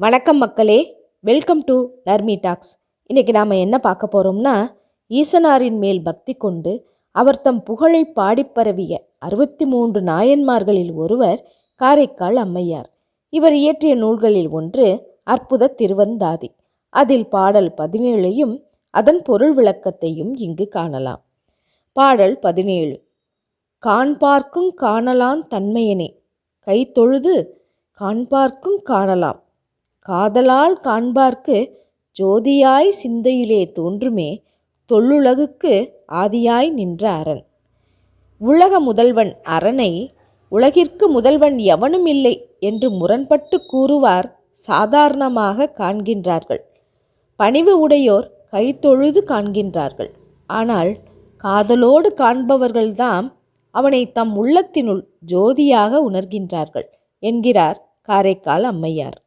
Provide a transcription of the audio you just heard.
வணக்கம் மக்களே, welcome to லர்மி tax. இன்றைக்கி நாம் என்ன பார்க்க போகிறோம்னா, ஈசனாரின் மேல் பக்தி கொண்டு அவர் தம் புகழை பாடிப்பரவிய 63 நாயன்மார்களில் ஒருவர் காரைக்கால் அம்மையார். இவர் இயற்றிய நூல்களில் ஒன்று அற்புத திருவந்தாதி. அதில் பாடல் 17ஐயும் அதன் பொருள் விளக்கத்தையும் இங்கு காணலாம். பாடல் 17. காண்பார்க்கும் காணலான் தன்மையனே, கை தொழுது காண்பார்க்கும் காணலாம், காதலால் காண்பார்க்கு ஜோதியாய் சிந்தையிலே தோன்றுமே, தொல்லுலகுக்கு ஆதியாய் நின்ற அரண். உலக முதல்வன் அரனை உலகிற்கு முதல்வன் எவனும் இல்லை என்று முரண்பட்டு கூறுவார் சாதாரணமாக காண்கின்றார்கள். பணிவு உடையோர் கைத்தொழுது காண்கின்றார்கள். ஆனால் காதலோடு காண்பவர்கள்தாம் அவனை தம் உள்ளத்தினுள் ஜோதியாக உணர்கின்றார்கள் என்கிறார் காரைக்கால் அம்மையார்.